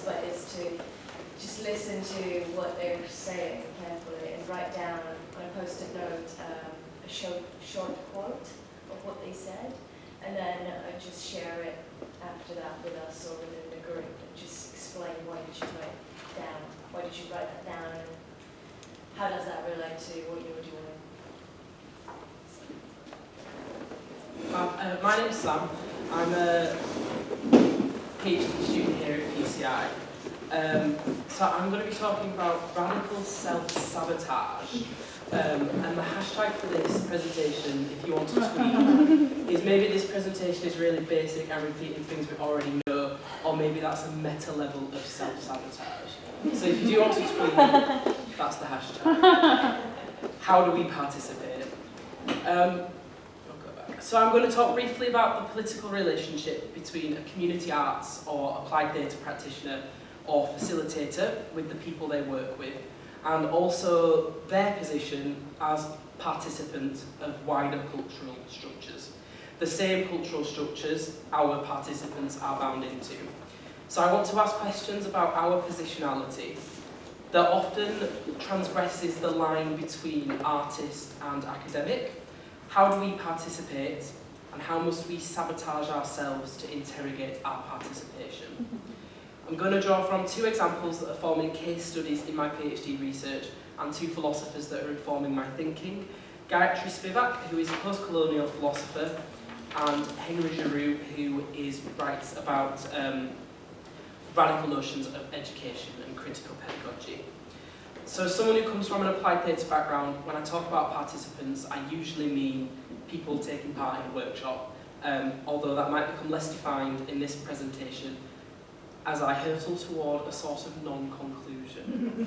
but is to just listen to what they're saying carefully and write down on a post-it note a short quote of what they said, and then just share it after that with us or within the group, and just explain why did you write it down, why did you write that down, and how does that relate to what you were doing. My name's Sam. I'm a PhD student here at PCI. So I'm going to be talking about radical self-sabotage. And the hashtag for this presentation, if you want to tweet, is maybe this presentation is really basic and repeating things we already know, or maybe that's a meta level of self-sabotage. So if you do want to tweet, that's the hashtag. How do we participate? So I'm going to talk briefly about the political relationship between a community arts or applied data practitioner or facilitator with the people they work with, and also their position as participant of wider cultural structures. The same cultural structures our participants are bound into. So I want to ask questions about our positionality that often transgresses the line between artist and academic. How do we participate, and how must we sabotage ourselves to interrogate our participation? I'm going to draw from two examples that are forming case studies in my PhD research and two philosophers that are informing my thinking. Gayatri Spivak, who is a post-colonial philosopher, and Henry Giroux, who writes about radical notions of education and critical pedagogy. So as someone who comes from an applied data background, when I talk about participants, I usually mean people taking part in a workshop, although that might become less defined in this presentation as I hurtle toward a sort of non-conclusion.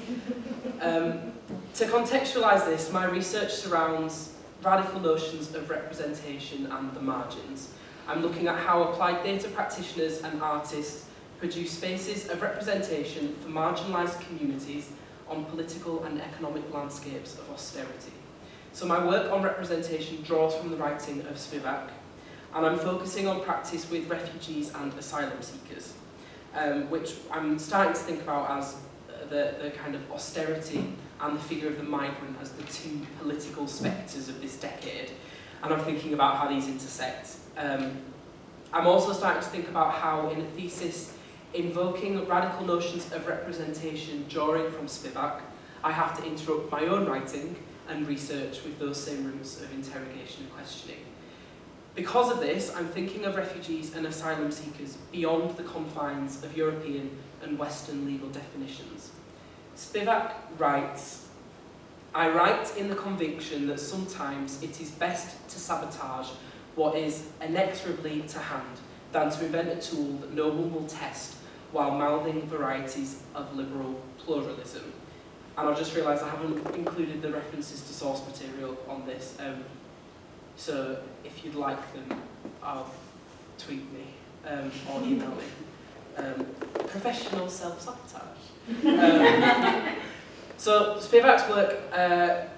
To contextualise this, my research surrounds radical notions of representation and the margins. I'm looking at how applied data practitioners and artists produce spaces of representation for marginalised communities on political and economic landscapes of austerity. So my work on representation draws from the writing of Spivak, and I'm focusing on practice with refugees and asylum seekers, which I'm starting to think about as the kind of austerity and the figure of the migrant as the two political spectres of this decade, and I'm thinking about how these intersect. I'm also starting to think about how, in a thesis invoking radical notions of representation drawing from Spivak, I have to interrupt my own writing and research with those same roots of interrogation and questioning. Because of this, I'm thinking of refugees and asylum seekers beyond the confines of European and Western legal definitions. Spivak writes, "I write in the conviction that sometimes it is best to sabotage what is inexorably to hand than to invent a tool that no one will test while mouthing varieties of liberal pluralism." And I've just realised I haven't included the references to source material on this, so if you'd like them, I'll tweet me or email me. Professional self-sabotage. So Spivak's work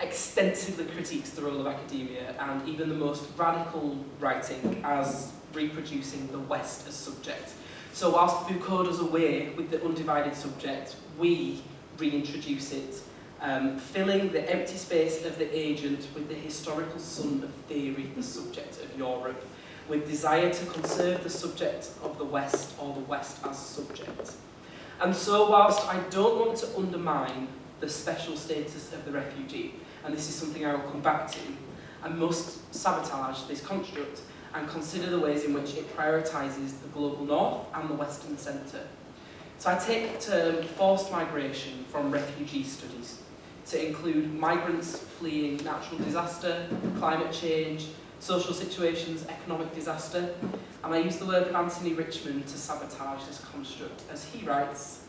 extensively critiques the role of academia and even the most radical writing as reproducing the West as subject. So whilst Foucault does away with the undivided subject, we reintroduce it, filling the empty space of the agent with the historical son of theory, the subject of Europe, with desire to conserve the subject of the West or the West as subject. And so whilst I don't want to undermine the special status of the refugee, and this is something I will come back to, I must sabotage this construct and consider the ways in which it prioritises the global north and the western centre. So I take the term forced migration from refugee studies to include migrants fleeing natural disaster, climate change, social situations, economic disaster, and I use the work of Anthony Richmond to sabotage this construct, as he writes,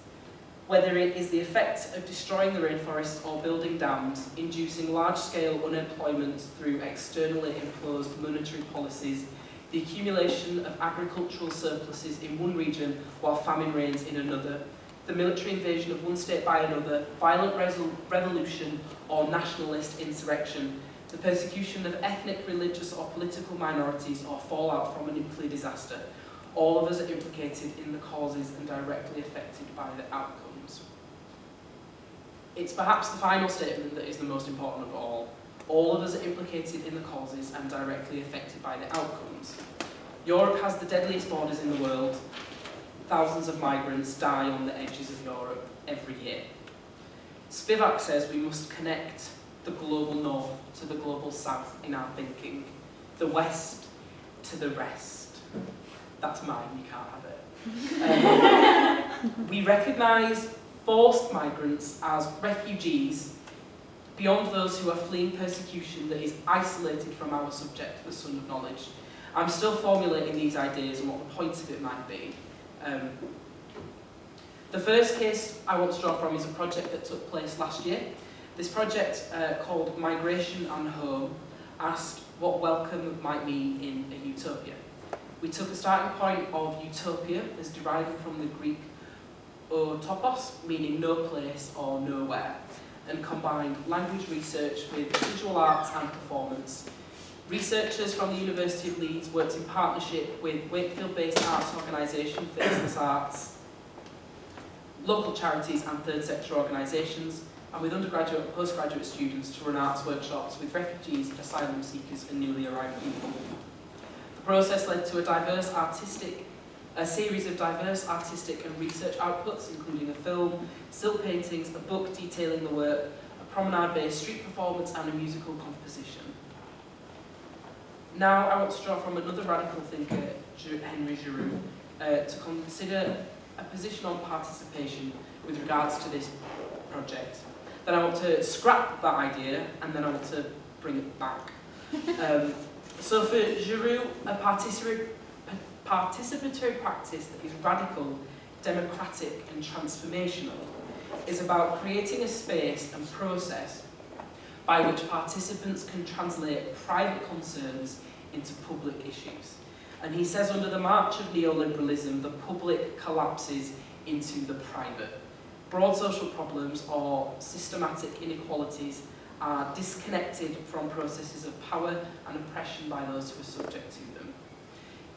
"Whether it is the effect of destroying the rainforest or building dams, inducing large-scale unemployment through externally imposed monetary policies, the accumulation of agricultural surpluses in one region while famine reigns in another, the military invasion of one state by another, violent revolution or nationalist insurrection, the persecution of ethnic, religious or political minorities or fallout from a nuclear disaster, All of us are implicated in the causes and directly affected by the outcomes. It's perhaps the final statement that is the most important of all. All of us are implicated in the causes and directly affected by the outcomes. Europe has the deadliest borders in the world. Thousands of migrants die on the edges of Europe every year. Spivak says we must connect the global north to the global south in our thinking, the west to the rest. That's mine, you can't have it. We recognise forced migrants as refugees beyond those who are fleeing persecution that is isolated from our subject, the Son of Knowledge. I'm still formulating these ideas and what the point of it might be. The first case I want to draw from is a project that took place last year. This project, called Migration and Home, asked what welcome might mean in a utopia. We took a starting point of utopia as deriving from the Greek topos, meaning no place or nowhere, and combined language research with visual arts and performance. Researchers from the University of Leeds worked in partnership with Wakefield-based arts organisation Faceless Arts, local charities and third sector organisations, and with undergraduate and postgraduate students to run arts workshops with refugees, asylum seekers and newly arrived people. The process led to a series of diverse artistic and research outputs, including a film, still paintings, a book detailing the work, a promenade-based street performance and a musical composition. Now I want to draw from another radical thinker, Henry Giroux, to consider a position on participation with regards to this project. Then I want to scrap that idea and then I want to bring it back. So for Giroux, a participatory practice that is radical, democratic and transformational is about creating a space and process by which participants can translate private concerns into public issues. And he says under the march of neoliberalism, the public collapses into the private. Broad social problems or systematic inequalities are disconnected from processes of power and oppression by those who are subject to them.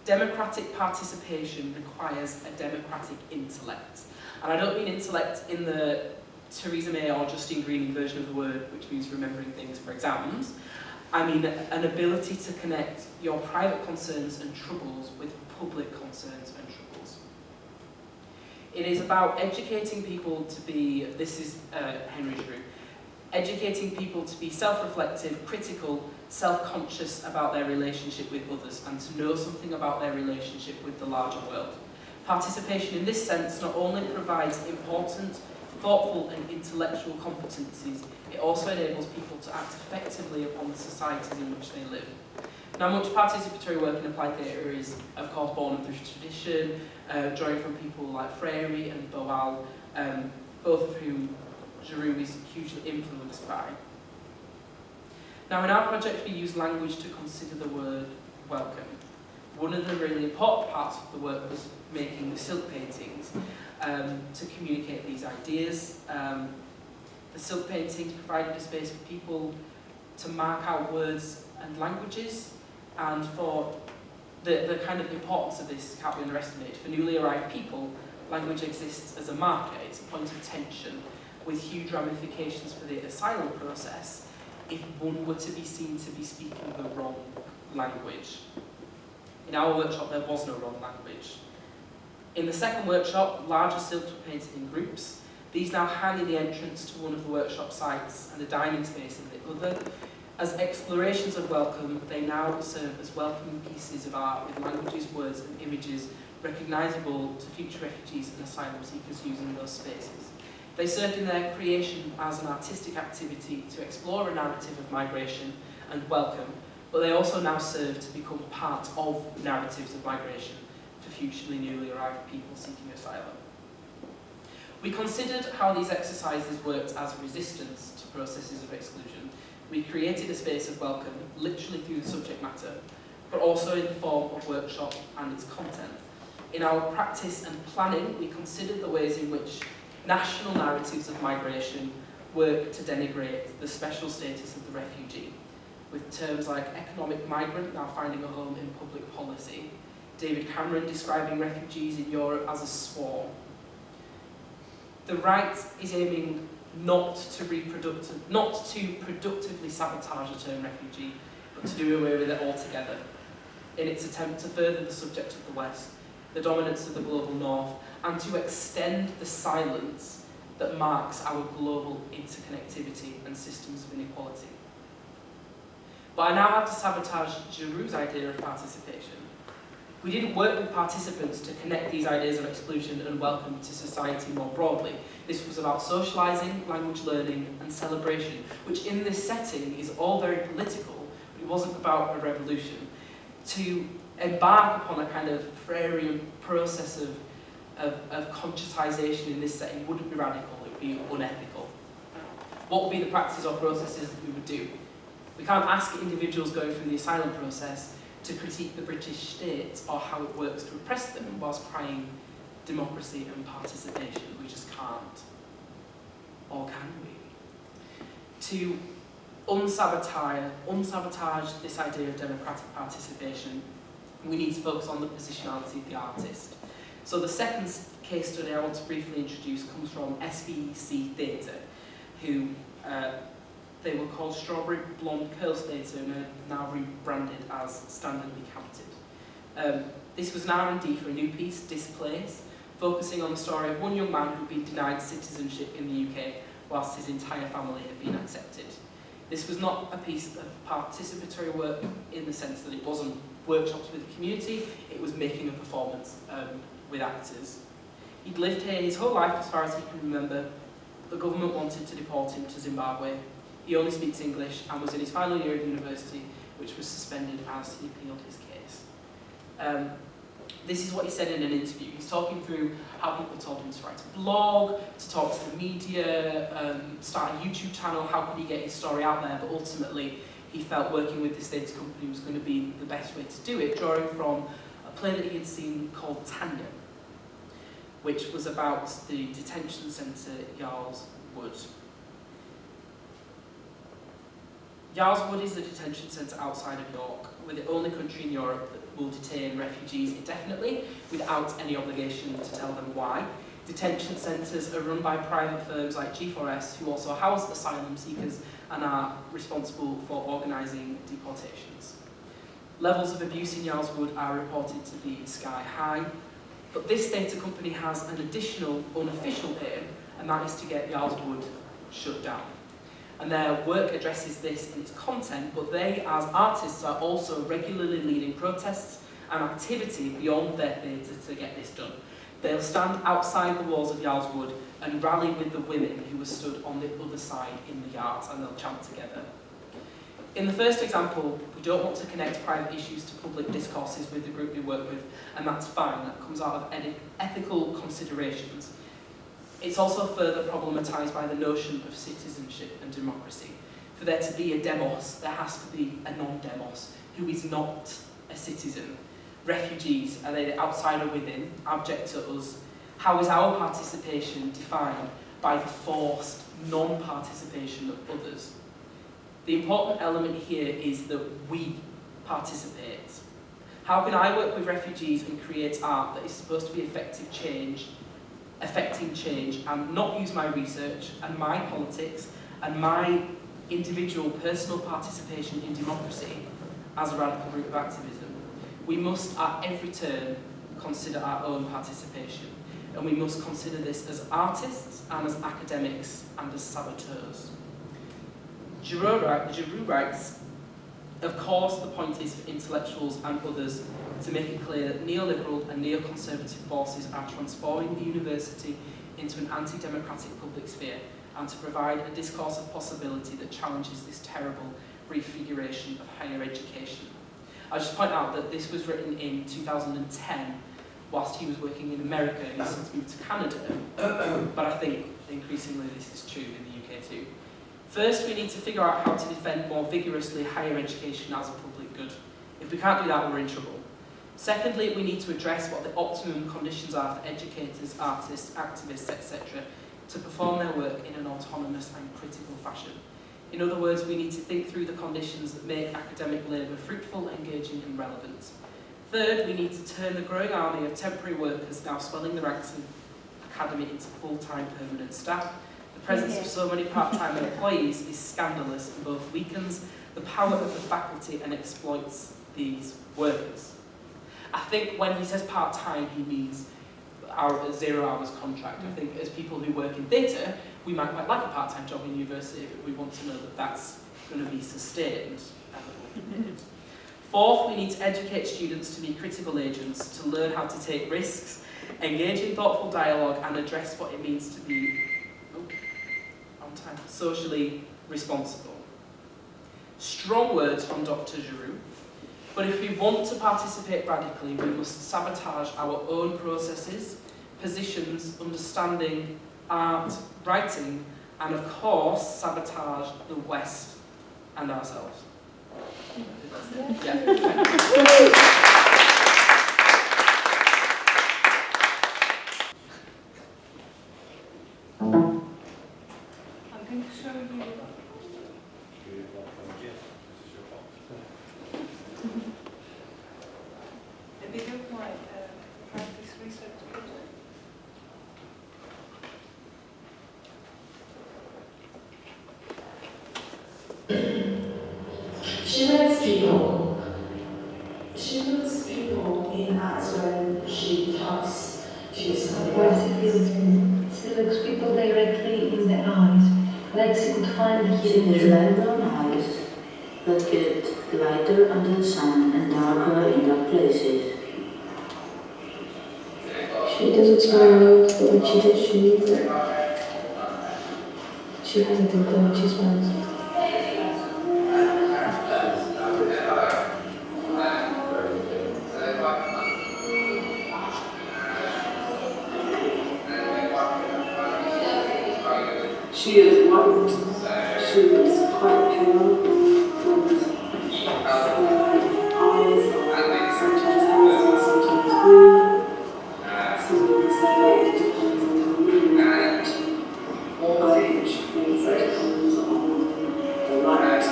Democratic participation requires a democratic intellect. And I don't mean intellect in the Theresa May or Justine Greening version of the word, which means remembering things for exams. I mean an ability to connect your private concerns and troubles with public concerns and troubles. It is about educating people to be, this is Henry Giroux, educating people to be self-reflective, critical, self-conscious about their relationship with others and to know something about their relationship with the larger world. Participation in this sense not only provides important, thoughtful and intellectual competencies, it also enables people to act effectively upon the societies in which they live. Now, much participatory work in applied theatre is, of course, born through tradition, drawing from people like Freire and Boal, both of whom Giroux is hugely influenced by. Now, in our project, we use language to consider the word welcome. One of the really important parts of the work was making the silk paintings to communicate these ideas. The silk paintings provided a space for people to mark out words and languages, and for the kind of importance of this can't be underestimated. For newly arrived people, language exists as a marker, it's a point of tension, with huge ramifications for the asylum process if one were to be seen to be speaking the wrong language. In our workshop, there was no wrong language. In the second workshop, larger silks were painted in groups. These now hang in the entrance to one of the workshop sites and the dining space in the other. As explorations of welcome, they now serve as welcoming pieces of art with languages, words and images recognisable to future refugees and asylum seekers using those spaces. They served in their creation as an artistic activity to explore a narrative of migration and welcome, but they also now serve to become part of narratives of migration for futurely newly arrived people seeking asylum. We considered how these exercises worked as resistance to processes of exclusion. We created a space of welcome, literally through the subject matter, but also in the form of workshop and its content. In our practice and planning, we considered the ways in which national narratives of migration work to denigrate the special status of the refugee, with terms like economic migrant now finding a home in public policy, David Cameron describing refugees in Europe as a swarm. The right is aiming not to productively sabotage the term refugee, but to do away with it altogether, in its attempt to further the subject of the West, the dominance of the global North, and to extend the silence that marks our global interconnectivity and systems of inequality. But I now have to sabotage Giroux's idea of participation. We didn't work with participants to connect these ideas of exclusion and welcome to society more broadly. This was about socialising, language learning, and celebration, which in this setting is all very political, but it wasn't about a revolution. To embark upon a kind of Freirean process of conscientisation in this setting wouldn't be radical, it would be unethical. What would be the practices or processes that we would do? We can't ask individuals going through the asylum process to critique the British state or how it works to oppress them whilst crying democracy and participation. We just can't. Or can we? To unsabotage this idea of democratic participation, we need to focus on the positionality of the artist. So the second case study I want to briefly introduce comes from SBC Theatre, who they were called Strawberry Blonde Curls Theatre and are now rebranded as Standardly Counted. This was an R&D for a new piece, Displace, focusing on the story of one young man who'd been denied citizenship in the UK whilst his entire family had been accepted. This was not a piece of participatory work in the sense that it wasn't workshops with the community, it was making a performance with actors. He'd lived here his whole life as far as he can remember. The government wanted to deport him to Zimbabwe. He only speaks English and was in his final year of university, which was suspended as he appealed his case. This is what he said in an interview. He's talking through how people told him to write a blog, to talk to the media, start a YouTube channel, how could he get his story out there, but ultimately he felt working with this theatre company was going to be the best way to do it, drawing from a play that he had seen called Tanya, which was about the detention centre Yarl's Wood. Yarl's Wood is a detention centre outside of York. We're the only country in Europe that will detain refugees indefinitely without any obligation to tell them why. Detention centres are run by private firms like G4S, who also house asylum seekers and are responsible for organising deportations. Levels of abuse in Yarl's Wood are reported to be sky high, but this theatre company has an additional unofficial aim, and that is to get Yarl's Wood shut down. And their work addresses this in its content, but they, as artists, are also regularly leading protests and activity beyond their theatre to get this done. They'll stand outside the walls of Yarl's Wood and rally with the women who were stood on the other side in the yards, and they'll chant together. In the first example, we don't want to connect private issues to public discourses with the group we work with, and that's fine, that comes out of ethical considerations. It's also further problematised by the notion of citizenship and democracy. For there to be a demos, there has to be a non-demos, who is not a citizen. Refugees, are they the outsider within, abject to us? How is our participation defined by the forced non-participation of others? The important element here is that we participate. How can I work with refugees and create art that is supposed to be affecting change, and not use my research and my politics and my individual personal participation in democracy as a radical group of activism? We must at every turn consider our own participation, and we must consider this as artists and as academics and as saboteurs. Giroux writes, of course the point is for intellectuals and others to make it clear that neoliberal and neoconservative forces are transforming the university into an anti-democratic public sphere, and to provide a discourse of possibility that challenges this terrible refiguration of higher education. I'll just point out that this was written in 2010 whilst he was working in America. He's since moved to Canada, but I think increasingly this is true in the UK too. First, we need to figure out how to defend more vigorously higher education as a public good. If we can't do that, we're in trouble. Secondly, we need to address what the optimum conditions are for educators, artists, activists, etc. to perform their work in an autonomous and critical fashion. In other words, we need to think through the conditions that make academic labour fruitful, engaging and relevant. Third, we need to turn the growing army of temporary workers now swelling the ranks of academy into full-time permanent staff. The presence of so many part-time employees is scandalous and both weakens the power of the faculty and exploits these workers. I think when he says part-time, he means our 0 hours contract. I think as people who work in theatre, we might quite like a part-time job in university, but we want to know that that's going to be sustained. Fourth, we need to educate students to be critical agents, to learn how to take risks, engage in thoughtful dialogue and address what it means to be socially responsible. Strong words from Dr. Giroux, but if we want to participate radically, we must sabotage our own processes, positions, understanding, art, writing, and of course, sabotage the West and ourselves. Yeah. I'm going to show you. A bit of my practice research project. She lets people. She lets people in acts when she talks. She's She looks people directly in the eyes, like she could find the She has light brown eyes that get lighter under the sun and darker in dark places. She doesn't smile out, but when she does, she means it. She has a dimple when she smiles. She is white. She is quite pale. Eyes are sometimes hazel, sometimes green. Sometimes light, sometimes moonlight. Which means that it comes on the light.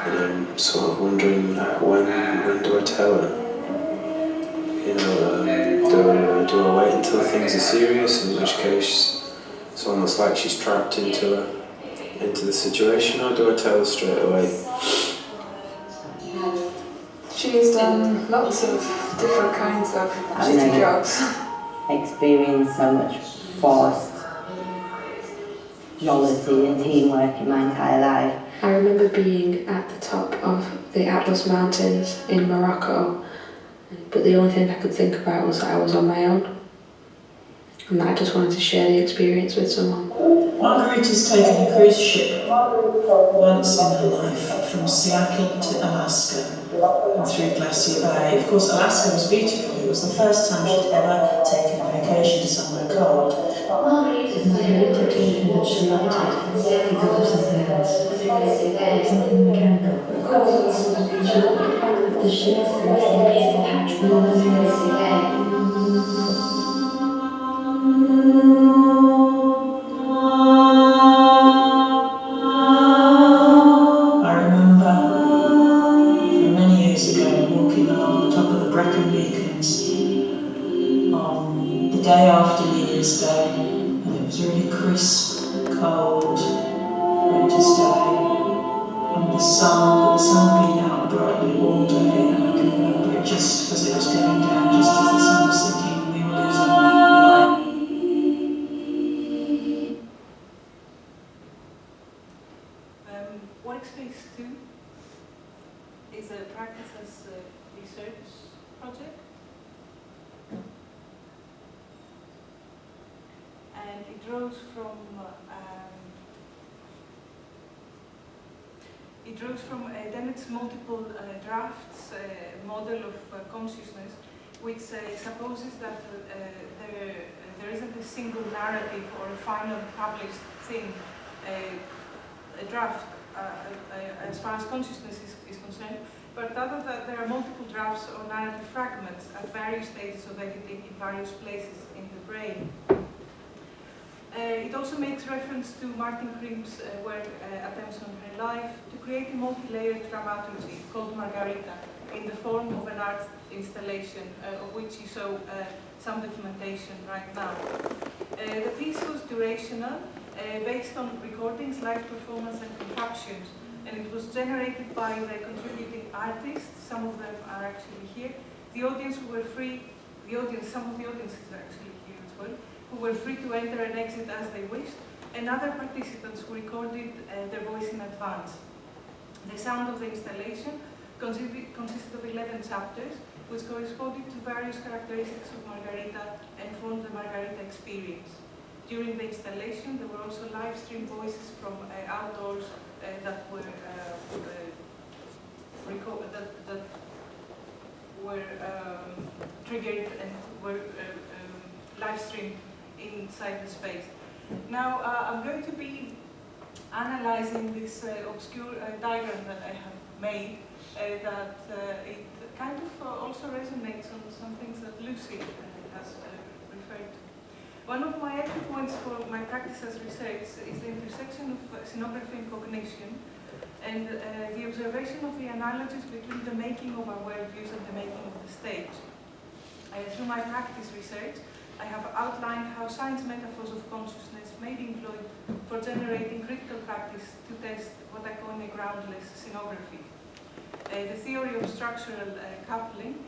And I'm sort of wondering when do I tell her? You know, do I wait until things are serious, in which case it's almost like she's trapped into the situation, or do I tell her straight away? She's done lots of different kinds of shitty jobs. Experienced so much forced jollity and teamwork in my entire life. I remember being at the top of the Atlas Mountains in Morocco, but the only thing I could think about was that I was on my own, and that I just wanted to share the experience with someone. Marguerite has taken a cruise ship once in her life from Seattle to Alaska and through Glacier Bay. Of course, Alaska was beautiful. It was the first time she'd ever taken a vacation to somewhere cold. Marguerite told me that she loved it because of something else. Something mechanical. She loved the fact that the ship was I remember many years ago walking along the top of the Brecon Beacons on the day after New Year's Day, and it was a really crisp, cold winter's day, and the sun beat out brightly all day, and I can remember it just as it was going down, just as the sun was sinking, we were losing light. Workspace 2 is a practice as a research project, and it draws from Dennett's multiple drafts model of consciousness, which supposes that there isn't a single narrative or a final published thing, a draft as far as consciousness is concerned, but rather that there are multiple drafts or narrative fragments at various stages of editing in various places in the brain. It also makes reference to Martin Crimp's work, Attempts on Her Life, to create a multi-layered dramaturgy called Margarita in the form of an art installation, of which you saw some documentation right now. The piece was durational, based on recordings, live performance and captions, and it was generated by the contributing artists. Some of them are actually here. The audience who were free, some of the audiences are actually here as well, who were free to enter and exit as they wished, and other participants who recorded their voice in advance. The sound of the installation consisted of 11 chapters, which corresponded to various characteristics of Margarita and formed the Margarita experience. During the installation, there were also live stream voices from outdoors that were triggered and were live streamed inside the space. Now, I'm going to be analyzing this obscure diagram that I have made, that it kind of also resonates on some things that Lucy has referred to. One of my entry points for my practice as research is the intersection of scenography and cognition, and the observation of the analogies between the making of our worldviews and the making of the stage. Through my practice research, I have outlined how science metaphors of consciousness may be employed for generating critical practice to test what I call a groundless scenography. The theory of structural coupling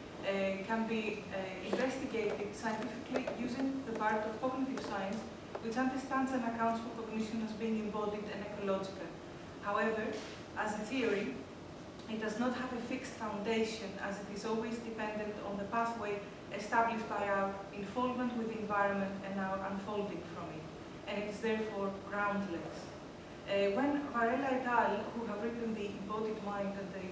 can be investigated scientifically using the part of cognitive science which understands and accounts for cognition as being embodied and ecological. However, as a theory, it does not have a fixed foundation, as it is always dependent on the pathway established by our involvement with the environment and our unfolding from it, and it is therefore groundless. When Varela et al., who have written The Embodied Mind, and they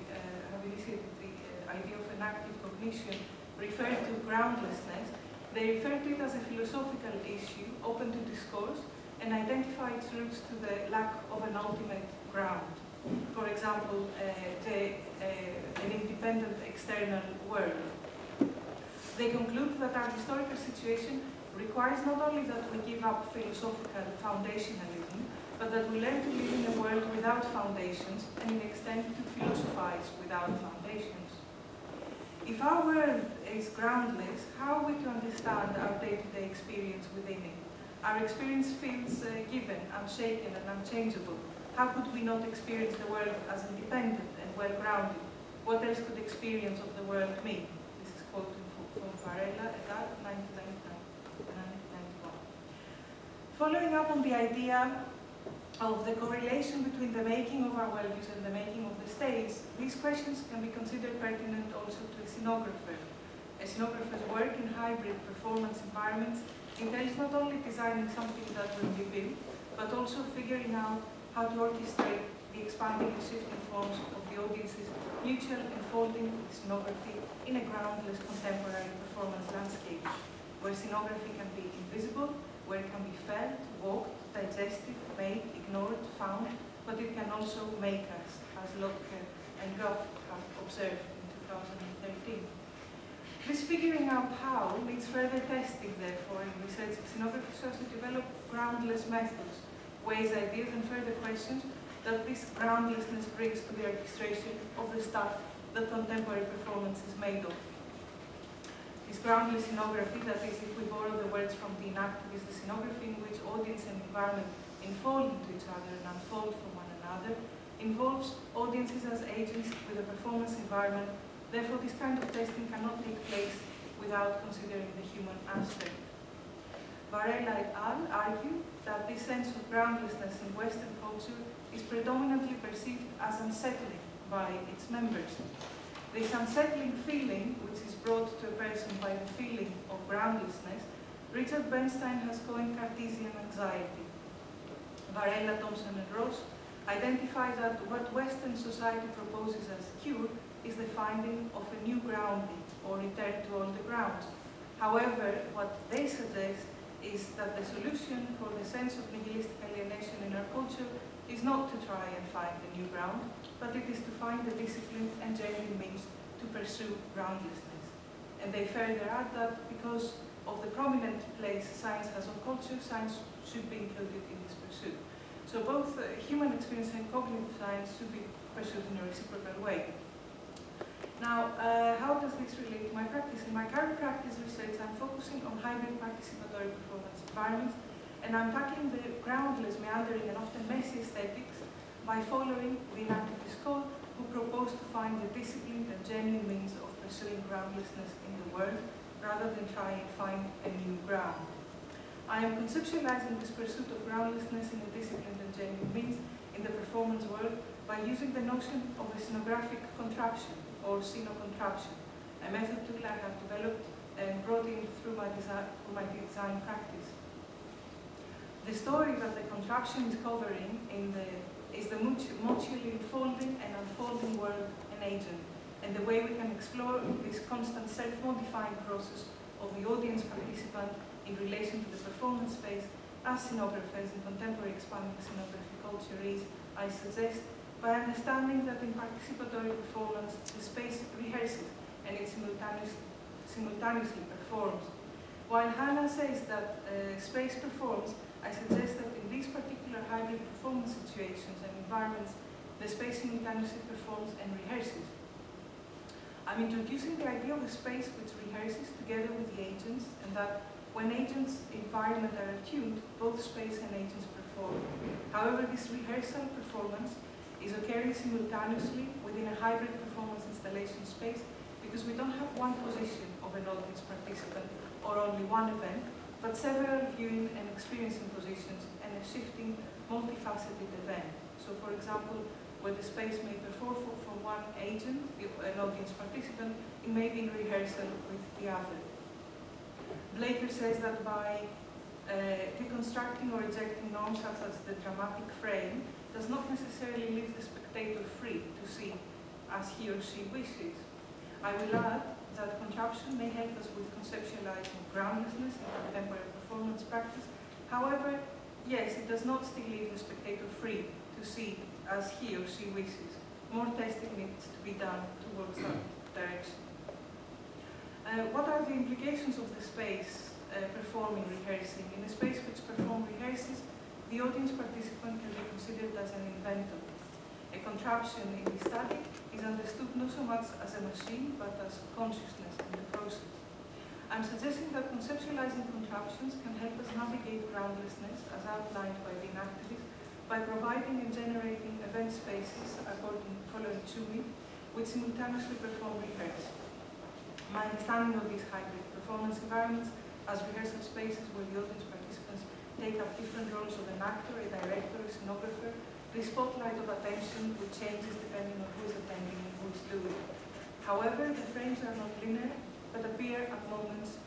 have initiated the idea of an active cognition, refer to groundlessness, they refer to it as a philosophical issue open to discourse and identify its roots to the lack of an ultimate ground. For example, an independent external world. They conclude that our historical situation requires not only that we give up philosophical foundationalism, but that we learn to live in a world without foundations and in extent to philosophize without foundations. If our world is groundless, how are we to understand our day-to-day experience within it? Our experience feels given, unshaken and unchangeable. How could we not experience the world as independent and well-grounded? What else could experience of the world mean? This is quoted from Varela et al., 1991. Following up on the idea of the correlation between the making of our worldviews and the making of the states, these questions can be considered pertinent also to a scenographer. A scenographer's work in hybrid performance environments entails not only designing something that will be built, but also figuring out how to orchestrate the expanding and shifting forms of the audience's mutual enfolding with scenography in a groundless contemporary performance landscape, where scenography can be invisible, where it can be felt, walked, digested, made, ignored, found, but it can also make us, as Locke and Goff have observed in 2013. This figuring out how needs further testing, therefore, in research scenography so as to develop groundless methods, ways, ideas, and further questions that this groundlessness brings to the orchestration of the stuff that contemporary performance is made of. This groundless scenography, that is, if we borrow the words from the inactive, is the scenography in which audience and environment enfold into each other and unfold from one another, involves audiences as agents with a performance environment. Therefore, this kind of testing cannot take place without considering the human aspect. Varela et al. Argue that this sense of groundlessness in Western culture is predominantly perceived as unsettling by its members. This unsettling feeling, which is brought to a person by the feeling of groundlessness, Richard Bernstein has coined Cartesian anxiety. Varela, Thompson, and Ross identify that what Western society proposes as cure is the finding of a new grounding, or return to all the grounds. However, what they suggest is that the solution for the sense of nihilistic alienation in our culture is not to try and find a new ground, but it is to find the disciplined and genuine means to pursue groundlessness. And they further add that because of the prominent place science has on culture, science should be included in this pursuit. So both human experience and cognitive science should be pursued in a reciprocal way. Now, how does this relate to my practice? In my current practice research, I'm focusing on hybrid participatory performance environments, and I'm tackling the groundless, meandering, and often messy aesthetics by following the inactivist call, who propose to find the disciplined and genuine means of pursuing groundlessness in the world, rather than try and find a new ground. I am conceptualizing this pursuit of groundlessness in a disciplined and genuine means in the performance world by using the notion of a scenographic contraption, or scenocontraption, a method tool I have developed and brought in through my design practice. The story that the contraption is covering is the mutually unfolding and unfolding world and agent, and the way we can explore this constant self-modifying process of the audience participant in relation to the performance space as scenographers in contemporary expanding scenography culture is, I suggest, by understanding that in participatory performance, the space rehearses and it simultaneously performs. While Hannah says that space performs, I suggest that in these particular hybrid performance situations and environments, the space simultaneously performs and rehearses. I'm introducing the idea of a space which rehearses together with the agents, and that when agents' environment are attuned, both space and agents perform. However, this rehearsal performance is occurring simultaneously within a hybrid performance installation space, because we don't have one position of an audience participant or only one event, but several viewing and experiencing positions and a shifting, multifaceted event. So, for example, where the space may perform for one agent, an audience participant, it may be in rehearsal with the other. Blaker says that by deconstructing or rejecting norms such as the dramatic frame, does not necessarily leave the spectator free to see as he or she wishes. I will add that contraption may help us with conceptualizing groundlessness in contemporary performance practice. However, yes, it does not still leave the spectator free to see as he or she wishes. More testing needs to be done towards that direction. What are the implications of the space performing, rehearsing? In a space which rehearses, the audience participant can be considered as an inventor. A contraption in the study is understood not so much as a machine, but as consciousness in the process. I'm suggesting that conceptualizing contraptions can help us navigate groundlessness, as outlined by the inactivists, by providing and generating event spaces, following Chumi, which simultaneously perform rehearsal. My understanding of these hybrid performance environments as rehearsal spaces where the audience participants take up different roles of an actor, a director, a scenographer, the spotlight of attention which changes depending on who is attending and who is doing. However, the frames are not linear, but appear at moments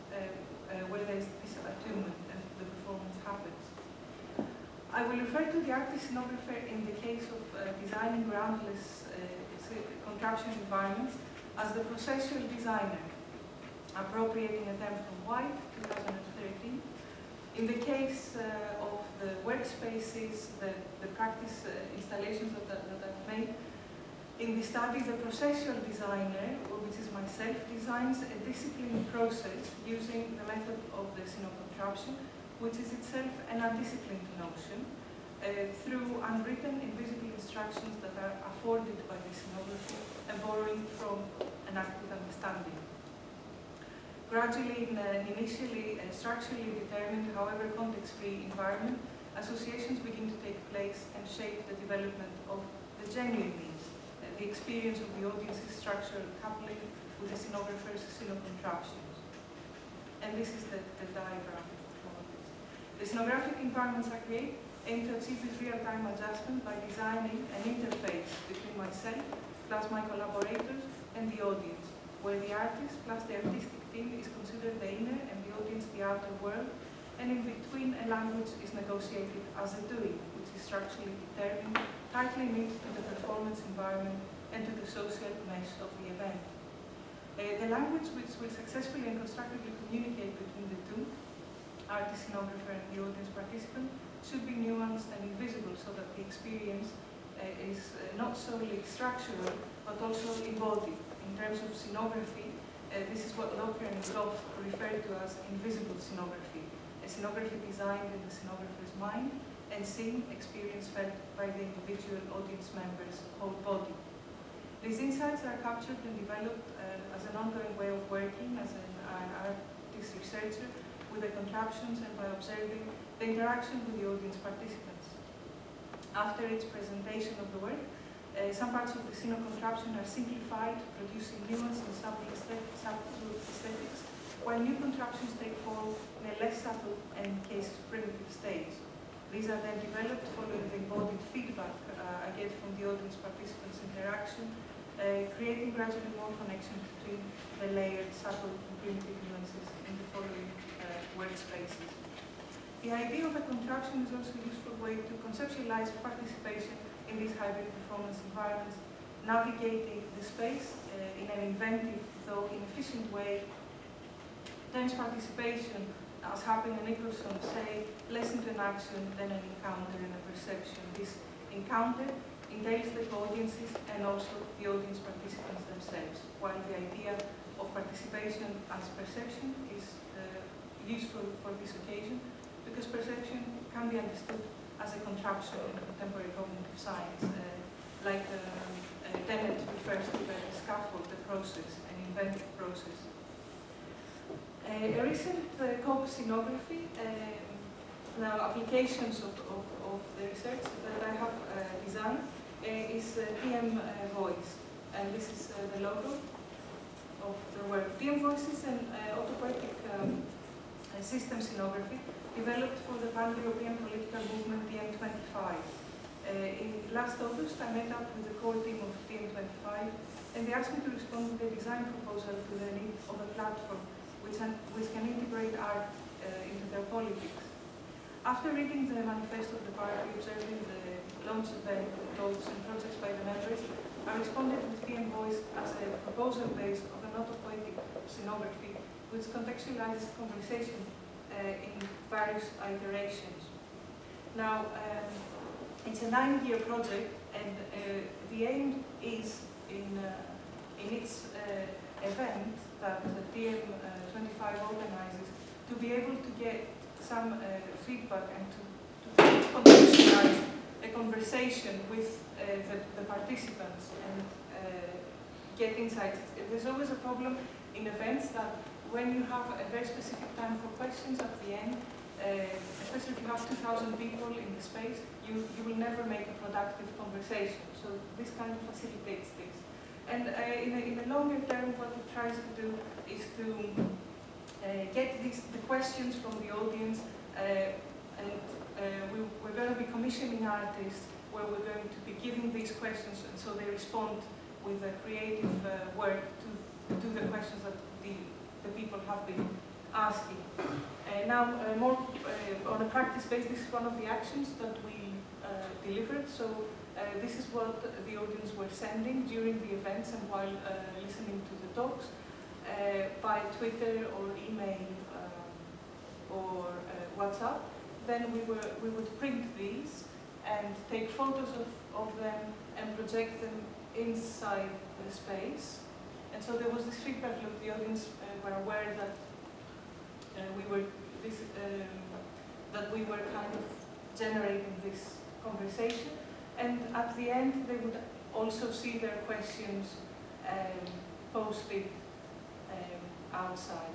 where there is this attunement and the performance happens. I will refer to the artist scenographer in the case of designing groundless contraption environments as the processual designer, appropriating a term from White, 2013. In the case of the workspaces, the practice installations that I've made, in the study, the processual designer, which is myself, designs a disciplined process using the method of the scenocontraption, which is itself an undisciplined notion, through unwritten, invisible instructions that are afforded by the scenography and borrowing from an active understanding. Gradually, in an initially structurally determined, however context-free environment, associations begin to take place and shape the development of the genuine means, the experience of the audience's structural coupling with the scenographer's scenocontraptions. And this is the diagram. The scenographic environments I create aim to achieve this real-time adjustment by designing an interface between myself plus my collaborators and the audience, where the artist plus the artistic team is considered the inner and the audience the outer world, and in between a language is negotiated as a doing, which is structurally determined, tightly knit to the performance environment and to the social mesh of the event. The language which will successfully and constructively communicate between the two, artist, scenographer and the audience participant, should be nuanced and invisible so that the experience is not solely structural but also embodied. In terms of scenography, This is what Locker and Goff refer to as invisible scenography, a scenography designed in the scenographer's mind and seen, experienced, felt by the individual audience member's whole body. These insights are captured and developed as an ongoing way of working as an artist researcher with the contraptions and by observing the interaction with the audience participants. After its presentation of the work, some parts of the scene or contraption are simplified, producing nuance and subtle aesthetics, while new contraptions take form in a less subtle and in cases primitive stage. These are then developed following the embodied feedback I get from the audience participants' interaction, creating gradually more connection between the layered, subtle and primitive nuances in the following workspaces. The idea of a contraption is also a useful way to conceptualize participation in these hybrid performance environments, navigating the space in an inventive, though inefficient way, turns participation, as Harpin and Nicholson say, less into an action than an encounter and a perception. This encounter entails the audiences and also the audience participants themselves, while the idea of participation as perception is useful for this occasion, because perception can be understood as a contraption in contemporary cognitive science, like Dennett refers to the scaffold, the process, an inventive process. A recent co-scenography, now applications of the research that I have designed is PM Voice, and this is the logo of the work. PM Voice is an autopoietic system scenography developed for the pan-European political movement PM25. In last August, I met up with the core team of PM25, and they asked me to respond with a design proposal to the need of a platform which can integrate art into their politics. After reading the manifesto of the party, observing the launch event, talks and projects by the members, I responded with PM Voice as a proposal base of an autopoietic scenography which contextualizes conversation in various iterations. Now, it's a 9-year project, and the aim is in its event that the PM25 organizes to be able to get some feedback and to contextualize a conversation with the participants and get insights. There's always a problem in events that when you have a very specific time for questions at the end, especially if you have 2,000 people in the space, you will never make a productive conversation. So this kind of facilitates this. And in a longer term, what it tries to do is to get the questions from the audience, and we're going to be commissioning artists where we're going to be giving these questions, and so they respond with a creative work to do the questions that the people have been asking. Now, more on a practice base, this is one of the actions that we delivered. So this is what the audience were sending during the events and while listening to the talks by Twitter or email or WhatsApp. Then we would print these and take photos of them and project them inside the space. And so there was this feedback loop. The audience were aware that that we were kind of generating this conversation, and at the end they would also see their questions posted outside.